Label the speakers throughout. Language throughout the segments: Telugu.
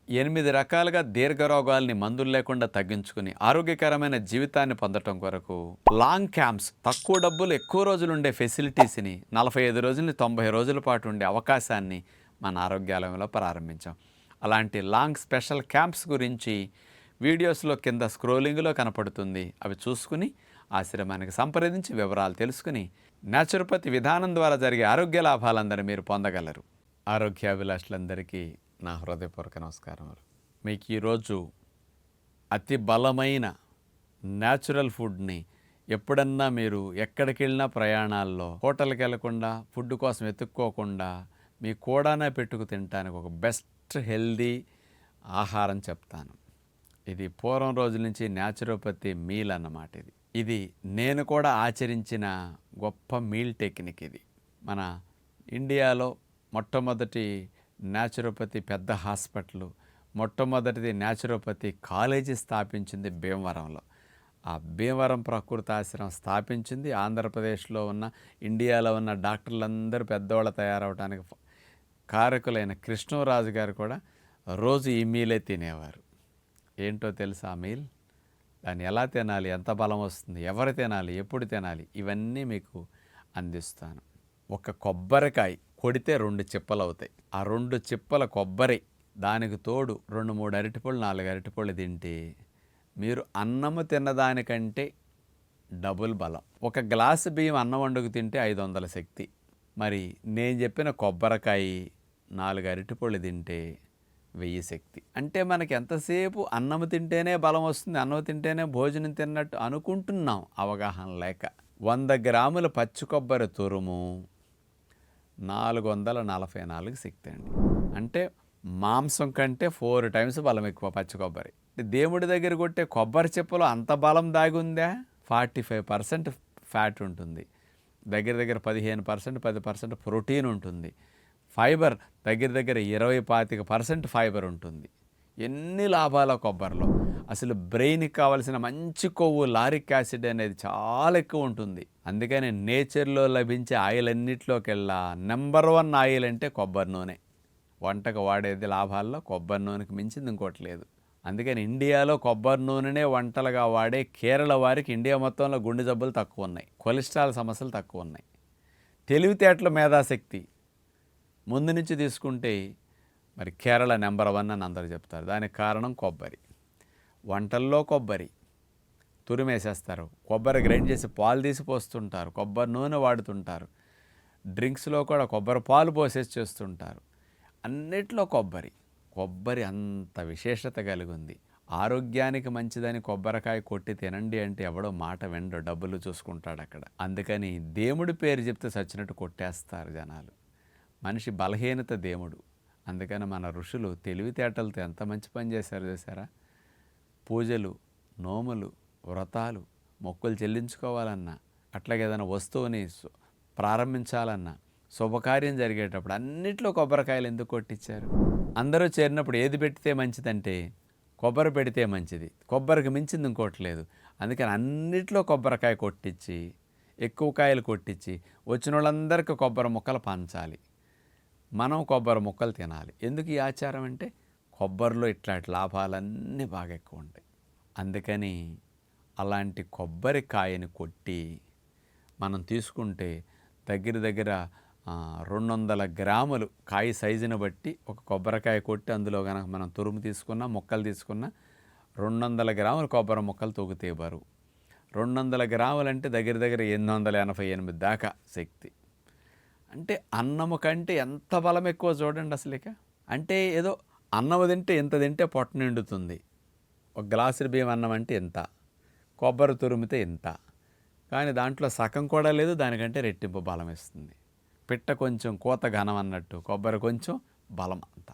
Speaker 1: 8 రకాలుగా దీర్ఘరోగాల్ని మందులు లేకుండా తగ్గించుకుని ఆరోగ్యకరమైన జీవితాన్ని పొందటం కొరకు లాంగ్ క్యాంప్స్, తక్కువ డబ్బులు ఎక్కువ రోజులు ఉండే ఫెసిలిటీస్ని 45 రోజుల నుంచి 90 రోజుల పాటు ఉండే అవకాశాన్ని మన ఆరోగ్యాలయంలో ప్రారంభించాం. అలాంటి లాంగ్ స్పెషల్ క్యాంప్స్ గురించి వీడియోస్లో కింద స్క్రోలింగ్లో కనపడుతుంది. అవి చూసుకుని ఆశ్రమానికి సంప్రదించి వివరాలు తెలుసుకుని న్యాచురోపతి విధానం ద్వారా జరిగే ఆరోగ్య లాభాలందరూ మీరు పొందగలరు. ఆరోగ్యాభిలాషులందరికీ నా హృదయపూర్వక నమస్కారములు. మీకు ఈరోజు అతి బలమైన న్యాచురల్ ఫుడ్ని ఎప్పుడన్నా మీరు ఎక్కడికి వెళ్ళినా ప్రయాణాల్లో హోటల్కి వెళ్ళకుండా ఫుడ్ కోసం వెతుక్కోకుండా మీ కూడానే పెట్టుకు తినడానికి ఒక బెస్ట్ హెల్దీ ఆహారం చెప్తాను. ఇది పూర్వం రోజుల నుంచి న్యాచురోపతి మీల్ అన్నమాట. ఇది నేను కూడా ఆచరించిన గొప్ప మీల్ టెక్నిక్. ఇది మన ఇండియాలో మొట్టమొదటి న్యాచురోపతి పెద్ద హాస్పిటల్, మొట్టమొదటిది న్యాచురోపతి కాలేజీ స్థాపించింది భీమవరంలో. ఆ భీమవరం ప్రకృతాశ్రమం స్థాపించింది. ఆంధ్రప్రదేశ్లో ఉన్న, ఇండియాలో ఉన్న డాక్టర్లందరూ పెద్దవాళ్ళు తయారవడానికి కారకులైన కృష్ణరాజు గారు కూడా రోజు ఈ మీలే తినేవారు. ఏంటో తెలుసా ఆ మీల్? దాన్ని ఎలా తినాలి, ఎంత బలం వస్తుంది, ఎవరు తినాలి, ఎప్పుడు తినాలి, ఇవన్నీ మీకు అందిస్తాను. ఒక కొబ్బరికాయ కొడితే 2 చిప్పలు అవుతాయి. ఆ 2 చిప్పల కొబ్బరి, దానికి తోడు 2-3 అరటిపళ్ళు, 4 అరటిపళ్ళు తింటే మీరు అన్నము తిన్నదానికంటే డబుల్ బలం. ఒక గ్లాసు బియ్యం అన్నం వండుకు తింటే 500 శక్తి. మరి నేను చెప్పిన కొబ్బరికాయ 4 అరటిపళ్ళు తింటే 1000 శక్తి. అంటే మనకి ఎంతసేపు అన్నం తింటేనే బలం వస్తుంది, అన్నం తింటేనే భోజనం తిన్నట్టు అనుకుంటున్నాం అవగాహన లేక. 100 గ్రాముల పచ్చి కొబ్బరి తురుము 444 శక్తి అండి. అంటే మాంసం కంటే 4 టైమ్స్ బలం ఎక్కువ పచ్చి కొబ్బరి. దేవుడి దగ్గర కొట్టే కొబ్బరి చిప్పలో అంత బలం దాగి ఉందా? 45% ఫ్యాట్ ఉంటుంది, దగ్గర 15% 10% ప్రోటీన్ ఉంటుంది, ఫైబర్ దగ్గర 20-25% ఫైబర్ ఉంటుంది. ఎన్ని లాభాల కొబ్బరిలో! అసలు బ్రెయిన్కి కావాల్సిన మంచి కొవ్వు లారిక్ యాసిడ్ అనేది చాలా ఎక్కువ ఉంటుంది. అందుకని నేచర్లో లభించే ఆయిల్ అన్నిటిలోకెల్లా నెంబర్ 1 ఆయిల్ అంటే కొబ్బరి నూనె. వంటకు వాడేది లాభాల్లో కొబ్బరి నూనెకి మించింది ఇంకోటి లేదు. అందుకని ఇండియాలో కొబ్బరి నూనెనే వంటలుగా వాడే కేరళ వారికి ఇండియా మొత్తంలో గుండె జబ్బులు తక్కువ ఉన్నాయి, కొలెస్ట్రాల్ సమస్యలు తక్కువ ఉన్నాయి. తెలివితేటల మేధాశక్తి ముందు నుంచి తీసుకుంటే మరి కేరళ నెంబర్ 1 అని అందరూ చెప్తారు. దానికి కారణం కొబ్బరి. వంటల్లో కొబ్బరి తురిమేసేస్తారు, కొబ్బరి గ్రైండ్ చేసి పాలు తీసి పోస్తుంటారు, కొబ్బరి నూనె వాడుతుంటారు, డ్రింక్స్లో కూడా కొబ్బరి పాలు పోసేసి చేస్తుంటారు. అన్నిట్లో కొబ్బరి అంత విశేషత కలిగి ఉంది. ఆరోగ్యానికి మంచిదని కొబ్బరికాయ కొట్టి తినండి అంటే ఎవడో మాట వెండో, డబ్బులు చూసుకుంటాడు అక్కడ. అందుకని దేవుడి పేరు చెప్తే చచ్చినట్టు కొట్టేస్తారు జనాలు. మనిషి బలహీనత దేవుడు. అందుకని మన ఋషులు తెలివితేటలతో ఎంత మంచి పని చేశారు చూసారా? పూజలు, నోములు, వ్రతాలు, మొక్కులు చెల్లించుకోవాలన్నా, అట్లాగే ఏదైనా వస్తువుని ప్రారంభించాలన్నా, శుభకార్యం జరిగేటప్పుడు అన్నిట్లో కొబ్బరికాయలు ఎందుకు కొట్టించారు? అందరూ చేరినప్పుడు ఏది పెడితే మంచిదంటే కొబ్బరి పెడితే మంచిది, కొబ్బరికి మించింది ఇంకోటి లేదు. అందుకని అన్నిట్లో కొబ్బరికాయ కొట్టించి, ఎక్కువ కాయలు కొట్టించి వచ్చిన వాళ్ళందరికీ కొబ్బరి ముక్కలు పంచాలి, మనం కొబ్బరి ముక్కలు తినాలి. ఎందుకు ఈ ఆచారం అంటే కొబ్బరిలో ఇట్లాంటి లాభాలన్నీ బాగా ఎక్కువ ఉంటాయి. అందుకని అలాంటి కొబ్బరికాయని కొట్టి మనం తీసుకుంటే దగ్గర 200 గ్రాములు కాయ సైజుని బట్టి ఒక కొబ్బరికాయ కొట్టి అందులో కనుక మనం తురుము తీసుకున్నా, ముక్కలు తీసుకున్నా 200 గ్రాములు కొబ్బరి ముక్కలు తూగుతే బరువు. 200 గ్రాములు అంటే దగ్గర 888 దాకా శక్తి. అంటే అన్నము కంటే ఎంత బలం ఎక్కువ చూడండి అసలు. ఇక అంటే ఏదో అన్నం తింటే ఎంత తింటే పొట్ట నిండుతుంది, ఒక గ్లాసు బియ్యం అన్నం అంటే ఎంత, కొబ్బరి తురిమితే ఎంత, కానీ దాంట్లో సగం కూడా లేదు, దానికంటే రెట్టింపు బలం ఇస్తుంది. పిట్ట కొంచెం కోత ఘనం అన్నట్టు కొబ్బరి కొంచెం బలం అంత.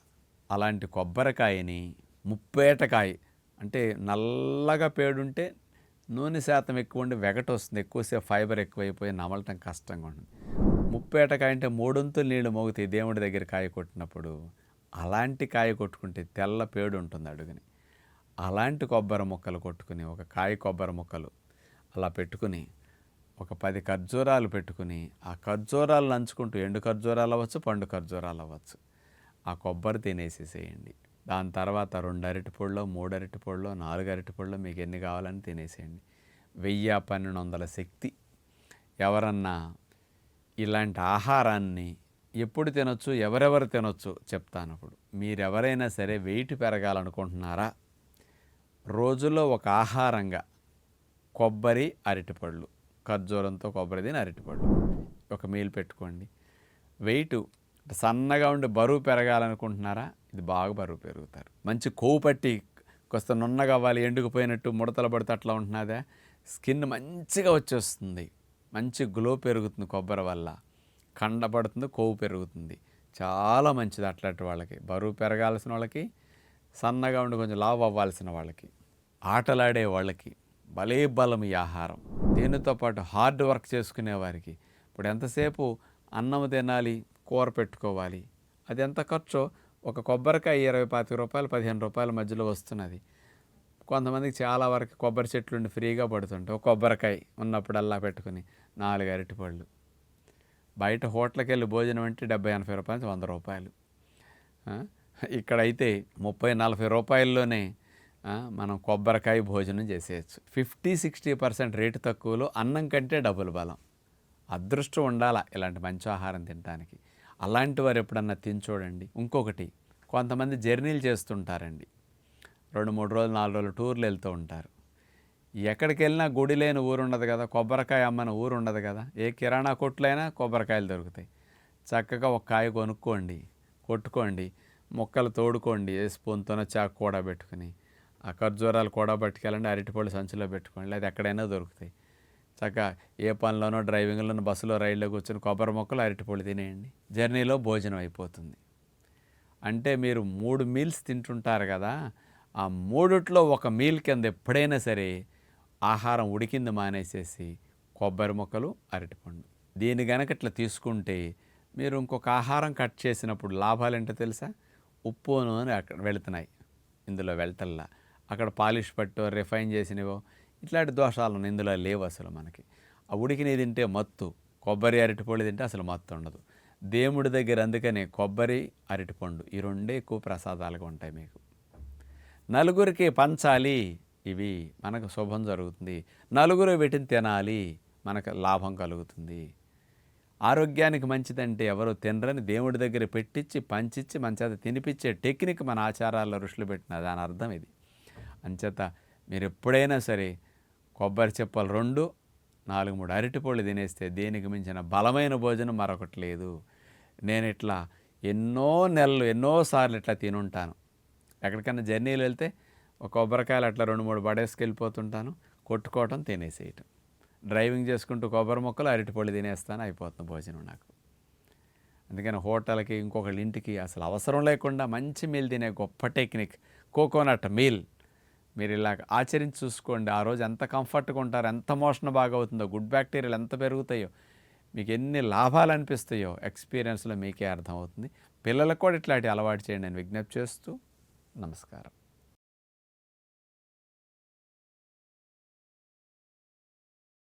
Speaker 1: అలాంటి కొబ్బరికాయని ముప్పేటకాయ అంటే నల్లగా పేడుంటే నూనె శాతం ఎక్కువ ఉండి వెగట వస్తుంది, ఎక్కువసేపు ఫైబర్ ఎక్కువైపోయి నమలటం కష్టంగా ఉంటుంది. ముప్పేటకాయ అంటే 3 వంతులు నీళ్ళు మోగుతాయి దేవుడి దగ్గర కాయ కొట్టినప్పుడు. అలాంటి కాయ కొట్టుకుంటే తెల్ల పేడు ఉంటుంది అడుగుని. అలాంటి కొబ్బరి ముక్కలు కొట్టుకుని, ఒక కాయ కొబ్బరి ముక్కలు అలా పెట్టుకుని, ఒక 10 ఖర్జూరాలు పెట్టుకుని, ఆ ఖర్జూరాలు నంచుకుంటూ, ఎండు ఖర్జూరాలు అవ్వచ్చు, పండు ఖర్జూరాలు అవ్వచ్చు, ఆ కొబ్బరి తినేసేసేయండి. దాని తర్వాత 2 అరటిపళ్ళో, 3 అరటిపళ్ళో, 4 అరటిపళ్ళో మీకు ఎన్ని కావాలని తినేసేయండి. 1000-1200 శక్తి. ఎవరన్నా ఇలాంటి ఆహారాన్ని ఎప్పుడు తినొచ్చు, ఎవరెవరు తినొచ్చు చెప్తాను. ఇప్పుడు మీరెవరైనా సరే వెయిట్ పెరగాలనుకుంటున్నారా, రోజులో ఒక ఆహారంగా కొబ్బరి, అరటిపళ్ళు, ఖర్జూరంతో కొబ్బరి తిని అరటిపళ్ళు ఒక మీల్ పెట్టుకోండి. వెయిట్ సన్నగా ఉండి బరువు పెరగాలనుకుంటున్నారా, ఇది బాగా బరువు పెరుగుతారు. మంచి కొవ్వు పట్టి కొంత నున్నగా అవ్వాలి, ఎండుకుపోయినట్టు ముడతలు పడితే అట్లా ఉంటున్నదా, స్కిన్ మంచిగా వచ్చేస్తుంది, మంచి గ్లో పెరుగుతుంది కొబ్బరి వల్ల, కండపడుతుంది, కొవ్వు పెరుగుతుంది, చాలా మంచిది అట్లాంటి వాళ్ళకి. బరువు పెరగాల్సిన వాళ్ళకి, సన్నగా ఉండి కొంచెం లావు అవ్వాల్సిన వాళ్ళకి, ఆటలాడే వాళ్ళకి భలే బలం ఈ ఆహారం. దీనితో పాటు హార్డ్ వర్క్ చేసుకునే వారికి, ఇప్పుడు ఎంతసేపు అన్నం తినాలి, కూర పెట్టుకోవాలి, అది ఎంత ఖర్చో, ఒక కొబ్బరికాయ 20-25 రూపాయలు, 15 రూపాయల మధ్యలో వస్తున్నది. కొంతమందికి చాలా వరకు కొబ్బరి చెట్లు ఉండి ఫ్రీగా పడుతుంటాయి. ఒక కొబ్బరికాయ ఉన్నప్పుడల్లా పెట్టుకుని 4 అరటిపళ్ళు. బయట హోటల్కి వెళ్ళి భోజనం అంటే 70-80 రూపాయలు, 100 రూపాయలు. ఇక్కడైతే 30-40 రూపాయల్లోనే మనం కొబ్బరికాయ భోజనం చేసేయచ్చు. 50-60% రేటు తక్కువలో అన్నం కంటే డబుల్ బలం. అదృష్టం ఉండాలా ఇలాంటి మంచి ఆహారం తినడానికి. అలాంటి వారు ఎప్పుడన్నా తిని చూడండి. ఇంకొకటి, కొంతమంది జర్నీలు చేస్తుంటారండి, 2-3 రోజులు 4 రోజులు టూర్లు వెళ్తూ ఉంటారు. ఎక్కడికి వెళ్ళినా గుడి లేని ఊరు ఉండదు కదా, కొబ్బరికాయ అమ్మని ఊరు ఉండదు కదా. ఏ కిరాణా కొట్లైనా కొబ్బరికాయలు దొరుకుతాయి. చక్కగా ఒక కాయ కొనుక్కోండి, కొట్టుకోండి, ముక్కలు తోడుకోండి, ఏ స్పూన్తోనో చాకు కూడా పెట్టుకుని, ఆ ఖర్జూరాలు కూడా పట్టుకెళ్ళండి, అరటిపళ్ళు సంచిలో పెట్టుకోండి, లేదా ఎక్కడైనా దొరుకుతాయి. చక్కగా ఏ పనిలోనో, డ్రైవింగ్లోనో, బస్సులో, రైల్లో కూర్చొని కొబ్బరి మొక్కలు, అరటిపళ్ళు తినేయండి, జర్నీలో భోజనం అయిపోతుంది. అంటే మీరు 3 మీల్స్ తింటుంటారు కదా, ఆ 3ట్లో ఒక మీల్ కింద ఎప్పుడైనా సరే ఆహారం ఉడికింది మానేసేసి కొబ్బరి మొక్కలు, అరటిపండు, దీని గనక ఇట్లా తీసుకుంటే మీరు ఇంకొక ఆహారం కట్ చేసినప్పుడు లాభాలు ఏంటో తెలుసా, ఉప్పు నూనె అక్కడ వెళుతున్నాయి, ఇందులో వెళ్తల్లా. అక్కడ పాలిష్ పట్టో, రిఫైన్ చేసినవో, ఇట్లాంటి దోషాలను ఇందులో లేవు అసలు. మనకి ఆ ఉడికినవి తింటే మత్తు, కొబ్బరి, అరటిపళ్ళు తింటే అసలు మత్తు ఉండదు. దేవుడి దగ్గర అందుకనే కొబ్బరి, అరటిపండు ఈ 2 ఎక్కువ ప్రసాదాలుగా ఉంటాయి మీకు. నలుగురికి పంచాలి, ఇవి మనకు శుభం జరుగుతుంది. నలుగురు వీటిని తినాలి, మనకు లాభం కలుగుతుంది. ఆరోగ్యానికి మంచిదంటే ఎవరు తినరని దేవుడి దగ్గర పెట్టించి, పంచిచ్చి, మంచేత తినిపించే టెక్నిక్ మన ఆచారాల్లో ఋషులు పెట్టిన దాని అర్థం ఇది. అంచేత మీరు ఎప్పుడైనా సరే కొబ్బరి చెప్పలు 2, 4-3 అరటిపళ్ళు తినేస్తే దేనికి మించిన బలమైన భోజనం మరొకటి లేదు. నేను ఇట్లా ఎన్నో నెలలు, ఎన్నోసార్లు ఇట్లా తినుంటాను. ఎక్కడికైనా జర్నీలు వెళ్తే ఒక కొబ్బరికాయలు అట్లా 2-3 పడేసుకెళ్ళిపోతుంటాను, కొట్టుకోవటం, తినేసేయటం. డ్రైవింగ్ చేసుకుంటూ కొబ్బరి మొక్కలు, అరటిపళ్ళు తినేస్తాను, అయిపోతుంది భోజనం నాకు. అందుకని హోటల్కి, ఇంకొకళ్ళ ఇంటికి అసలు అవసరం లేకుండా మంచి మీల్ తినే గొప్ప టెక్నిక్ కోకోనట్ మీల్. మీరు ఇలా ఆచరించి చూసుకోండి. ఆ రోజు ఎంత కంఫర్ట్గా ఉంటారో, ఎంత మోషన్ బాగా అవుతుందో, గుడ్ బ్యాక్టీరియాలు ఎంత పెరుగుతాయో, మీకు ఎన్ని లాభాలు అనిపిస్తాయో ఎక్స్పీరియన్స్లో మీకే అర్థమవుతుంది. పిల్లలకు కూడా ఇట్లాంటి అలవాటు చేయండి అని విజ్ఞప్తి చేస్తూ నమస్కారం.